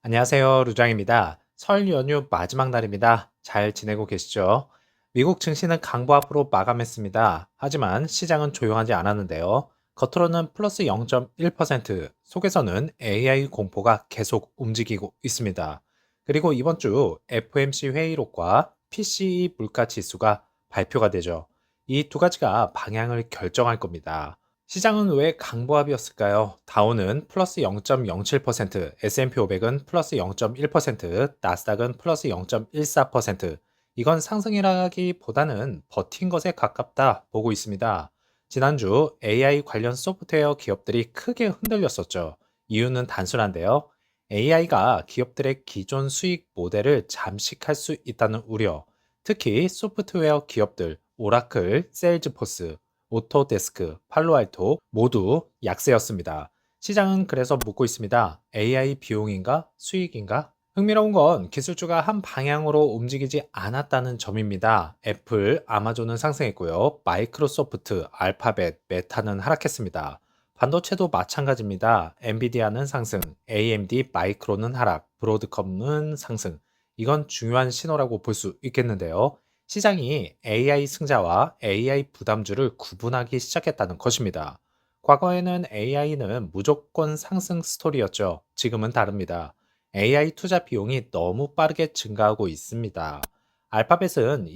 안녕하세요. 루장입니다. 설 연휴 마지막 날입니다. 잘 지내고 계시죠? 미국 증시는 강보 앞으로 마감했습니다. 하지만 시장은 조용하지 않았는데요. 겉으로는 플러스 0.1%, 속에서는 AI 공포가 계속 움직이고 있습니다. 그리고 이번 주 FOMC 회의록과 PCE 물가 지수가 발표가 되죠. 이 두 가지가 방향을 결정할 겁니다. 시장은 왜 강보합이었을까요? 다우는 플러스 0.07%, S&P 500은 플러스 0.1%, 나스닥은 플러스 0.14%. 이건 상승이라기보다는 버틴 것에 가깝다 보고 있습니다. 지난주 AI 관련 소프트웨어 기업들이 크게 흔들렸었죠. 이유는 단순한데요. AI가 기업들의 기존 수익 모델을 잠식할 수 있다는 우려, 특히 소프트웨어 기업들, 오라클, 세일즈포스, 오토데스크, 팔로알토 모두 약세였습니다. 시장은 그래서 묻고 있습니다. AI 비용인가? 수익인가? 흥미로운 건 기술주가 한 방향으로 움직이지 않았다는 점입니다. 애플, 아마존은 상승했고요. 마이크로소프트, 알파벳, 메타는 하락했습니다. 반도체도 마찬가지입니다. 엔비디아는 상승, AMD, 마이크로는 하락, 브로드컴은 상승. 이건 중요한 신호라고 볼 수 있겠는데요. 시장이 AI 승자와 AI 부담주를 구분하기 시작했다는 것입니다. 과거에는 AI는 무조건 상승 스토리였죠. 지금은 다릅니다. AI 투자 비용이 너무 빠르게 증가하고 있습니다. 알파벳은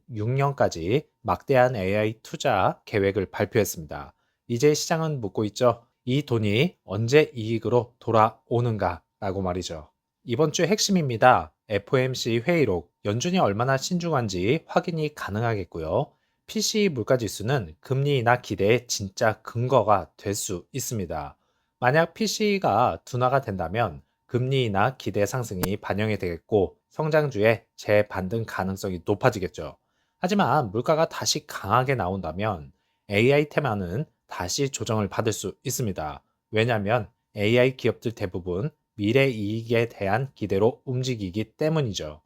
2026년까지 막대한 AI 투자 계획을 발표했습니다. 이제 시장은 묻고 있죠. 이 돈이 언제 이익으로 돌아오는가 라고 말이죠. 이번 주 핵심입니다. FOMC 회의록, 연준이 얼마나 신중한지 확인이 가능하겠고요. PC 물가지수는 금리 인하 기대의 진짜 근거가 될 수 있습니다. 만약 PC가 둔화가 된다면 금리 인하 기대 상승이 반영이 되겠고 성장주의 재반등 가능성이 높아지겠죠. 하지만 물가가 다시 강하게 나온다면 AI 테마는 다시 조정을 받을 수 있습니다. 왜냐하면 AI 기업들 대부분 미래 이익에 대한 기대로 움직이기 때문이죠.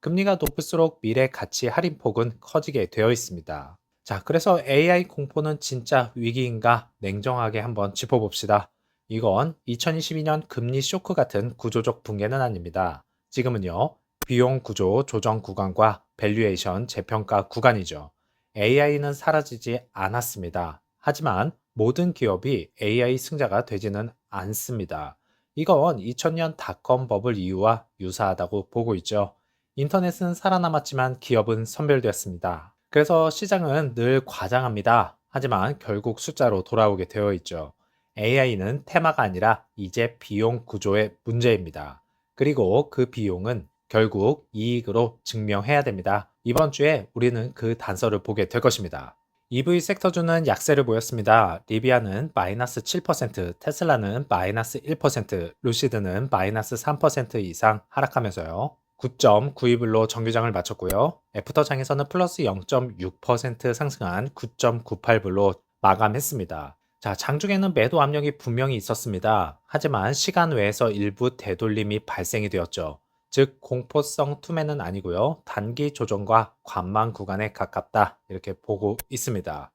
금리가 높을수록 미래 가치 할인 폭은 커지게 되어 있습니다. 자, 그래서 AI 공포는 진짜 위기인가 냉정하게 한번 짚어봅시다. 이건 2022년 금리 쇼크 같은 구조적 붕괴는 아닙니다. 지금은요, 비용 구조 조정 구간과 밸류에이션 재평가 구간이죠. AI는 사라지지 않았습니다. 하지만 모든 기업이 AI 승자가 되지는 않습니다. 이건 2000년 닷컴 버블 이후와 유사하다고 보고 있죠. 인터넷은 살아남았지만 기업은 선별되었습니다. 그래서 시장은 늘 과장합니다. 하지만 결국 숫자로 돌아오게 되어 있죠. AI는 테마가 아니라 이제 비용 구조의 문제입니다. 그리고 그 비용은 결국 이익으로 증명해야 됩니다. 이번 주에 우리는 그 단서를 보게 될 것입니다. EV 섹터주는 약세를 보였습니다. 리비아는 마이너스 7%, 테슬라는 마이너스 1%, 루시드는 마이너스 3% 이상 하락하면서요. 9.92불로 정규장을 마쳤고요. 애프터장에서는 플러스 0.6% 상승한 9.98불로 마감했습니다. 자, 장중에는 매도 압력이 분명히 있었습니다. 하지만 시간 외에서 일부 되돌림이 발생이 되었죠. 즉 공포성 투매는 아니고요. 단기 조정과 관망 구간에 가깝다 이렇게 보고 있습니다.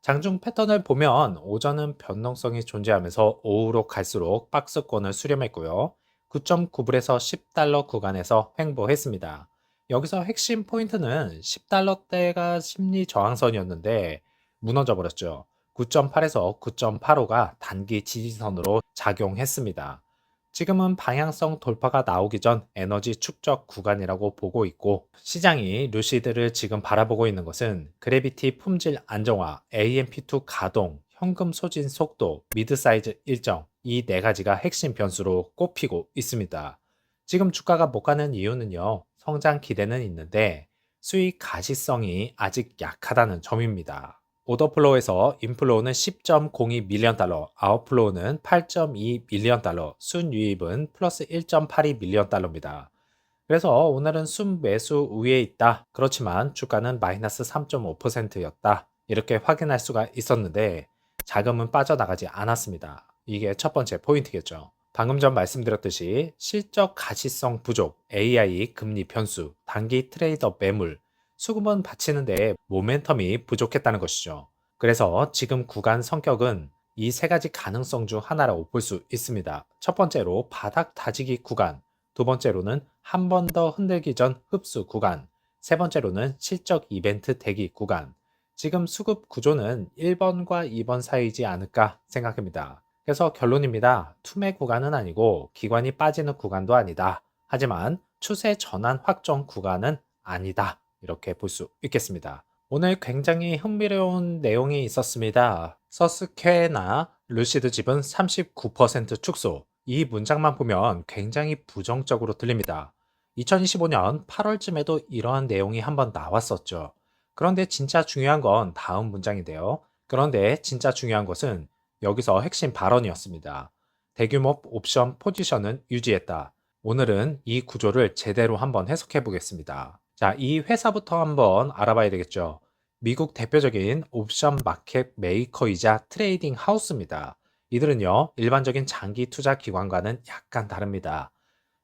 장중 패턴을 보면 오전은 변동성이 존재하면서 오후로 갈수록 박스권을 수렴했고요. 9.9불에서 10달러 구간에서 횡보했습니다. 여기서 핵심 포인트는 10달러대가 심리 저항선이었는데 무너져 버렸죠. 9.8에서 9.85가 단기 지지선으로 작용했습니다. 지금은 방향성 돌파가 나오기 전 에너지 축적 구간이라고 보고 있고 시장이 루시드를 지금 바라보고 있는 것은 그래비티 품질 안정화, AMP2 가동, 현금 소진 속도, 미드 사이즈 일정 이 네 가지가 핵심 변수로 꼽히고 있습니다. 지금 주가가 못 가는 이유는요. 성장 기대는 있는데 수익 가시성이 아직 약하다는 점입니다. 오더플로우에서 인플로우는 10.02 밀리언 달러, 아웃플로우는 8.2 밀리언 달러, 순유입은 플러스 1.82 밀리언 달러입니다. 그래서 오늘은 순매수 우위에 있다. 그렇지만 주가는 마이너스 3.5%였다. 이렇게 확인할 수가 있었는데 자금은 빠져나가지 않았습니다. 이게 첫 번째 포인트겠죠. 방금 전 말씀드렸듯이 실적 가시성 부족, AI 금리 변수, 단기 트레이더 매물, 수급은 받치는데 모멘텀이 부족했다는 것이죠. 그래서 지금 구간 성격은 이 세 가지 가능성 중 하나라고 볼 수 있습니다. 첫 번째로 바닥 다지기 구간, 두 번째로는 한 번 더 흔들기 전 흡수 구간, 세 번째로는 실적 이벤트 대기 구간. 지금 수급 구조는 1번과 2번 사이지 않을까 생각합니다. 그래서 결론입니다. 투매 구간은 아니고 기관이 빠지는 구간도 아니다. 하지만 추세 전환 확정 구간은 아니다. 이렇게 볼 수 있겠습니다. 오늘 굉장히 흥미로운 내용이 있었습니다. 서스케나 루시드 집은 39% 축소. 이 문장만 보면 굉장히 부정적으로 들립니다. 2025년 8월쯤에도 이러한 내용이 한번 나왔었죠. 그런데 진짜 중요한 건 다음 문장인데요. 그런데 진짜 중요한 것은 여기서 핵심 발언이었습니다. 대규모 옵션 포지션은 유지했다. 오늘은 이 구조를 제대로 한번 해석해 보겠습니다. 자, 이 회사부터 한번 알아봐야 되겠죠. 미국 대표적인 옵션 마켓 메이커이자 트레이딩 하우스입니다. 이들은요, 일반적인 장기 투자 기관과는 약간 다릅니다.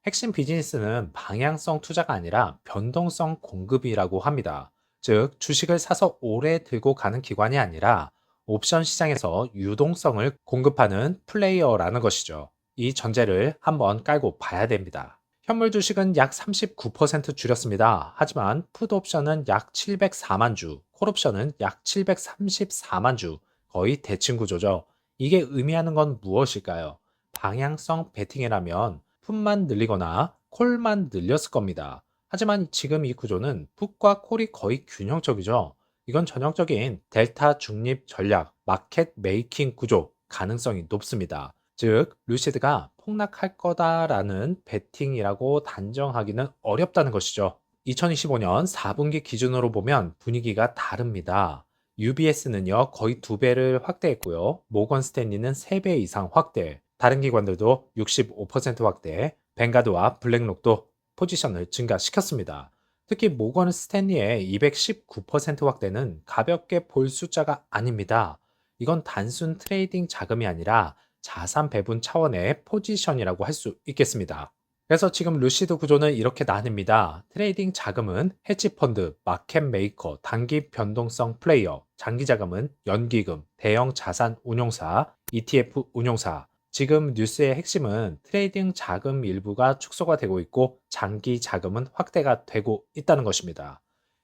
핵심 비즈니스는 방향성 투자가 아니라 변동성 공급이라고 합니다. 즉, 주식을 사서 오래 들고 가는 기관이 아니라 옵션 시장에서 유동성을 공급하는 플레이어라는 것이죠. 이 전제를 한번 깔고 봐야 됩니다. 현물 주식은 약 39% 줄였습니다. 하지만 풋 옵션은 약 704만 주, 콜 옵션은 약 734만 주, 거의 대칭 구조죠. 이게 의미하는 건 무엇일까요? 방향성 베팅이라면 풋만 늘리거나 콜만 늘렸을 겁니다. 하지만 지금 이 구조는 풋과 콜이 거의 균형적이죠. 이건 전형적인 델타 중립 전략, 마켓 메이킹 구조 가능성이 높습니다. 즉, 루시드가 폭락할 거다라는 베팅이라고 단정하기는 어렵다는 것이죠. 2025년 4분기 기준으로 보면 분위기가 다릅니다. UBS는요, 거의 2배를 확대했고요. 모건 스탠리는 3배 이상 확대, 다른 기관들도 65% 확대, 뱅가드와 블랙록도 포지션을 증가시켰습니다. 특히 모건 스탠리의 219% 확대는 가볍게 볼 숫자가 아닙니다. 이건 단순 트레이딩 자금이 아니라 자산 배분 차원의 포지션이라고 할 수 있겠습니다. 그래서 지금 루시드 구조는 이렇게 나뉩니다. 트레이딩 자금은 헤지펀드, 마켓 메이커, 단기 변동성 플레이어, 장기 자금은 연기금, 대형 자산 운용사, ETF 운용사. 지금 뉴스의 핵심은 트레이딩 자금 일부가 축소가 되고 있고 장기 자금은 확대가 되고 있다는 것입니다.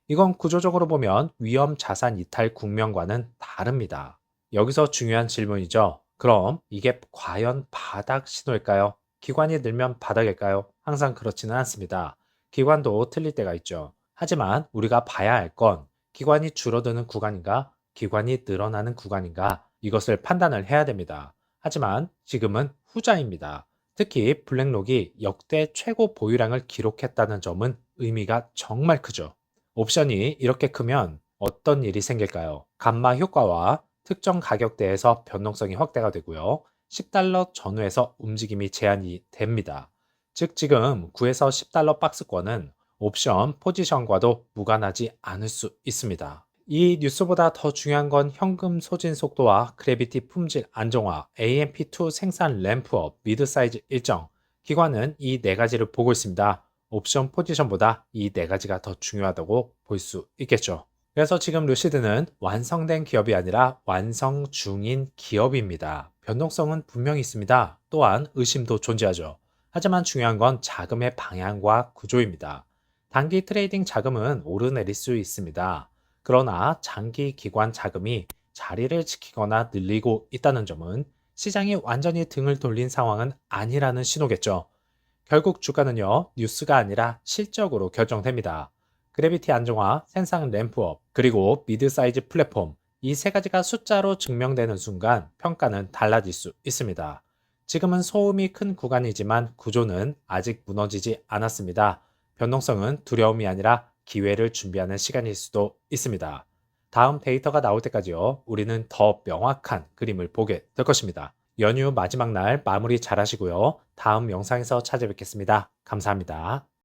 이건 구조적으로 보면 위험 자산 이탈 국면과는 다릅니다. 여기서 중요한 질문이죠. 그럼 이게 과연 바닥 신호일까요? 기관이 늘면 바닥일까요? 항상 그렇지는 않습니다. 기관도 틀릴 때가 있죠. 하지만 우리가 봐야 할 건 기관이 줄어드는 구간인가, 기관이 늘어나는 구간인가, 이것을 판단을 해야 됩니다. 하지만 지금은 후자입니다. 특히 블랙록이 역대 최고 보유량을 기록했다는 점은 의미가 정말 크죠. 옵션이 이렇게 크면 어떤 일이 생길까요? 감마 효과와 특정 가격대에서 변동성이 확대가 되고요. 10달러 전후에서 움직임이 제한이 됩니다. 즉 지금 9에서 10달러 박스권은 옵션 포지션과도 무관하지 않을 수 있습니다. 이 뉴스보다 더 중요한 건 현금 소진 속도와 크래비티 품질 안정화, AMP2 생산 램프업, 미드 사이즈 일정. 기관은 이 네 가지를 보고 있습니다. 옵션 포지션보다 이 네 가지가 더 중요하다고 볼 수 있겠죠. 그래서 지금 루시드는 완성된 기업이 아니라 완성 중인 기업입니다. 변동성은 분명히 있습니다. 또한 의심도 존재하죠. 하지만 중요한 건 자금의 방향과 구조입니다. 단기 트레이딩 자금은 오르내릴 수 있습니다. 그러나 장기 기관 자금이 자리를 지키거나 늘리고 있다는 점은 시장이 완전히 등을 돌린 상황은 아니라는 신호겠죠. 결국 주가는요, 뉴스가 아니라 실적으로 결정됩니다. 그래비티 안정화, 생산 램프업, 그리고 미드 사이즈 플랫폼, 이 세 가지가 숫자로 증명되는 순간 평가는 달라질 수 있습니다. 지금은 소음이 큰 구간이지만 구조는 아직 무너지지 않았습니다. 변동성은 두려움이 아니라 기회를 준비하는 시간일 수도 있습니다. 다음 데이터가 나올 때까지요, 우리는 더 명확한 그림을 보게 될 것입니다. 연휴 마지막 날 마무리 잘 하시고요. 다음 영상에서 찾아뵙겠습니다. 감사합니다.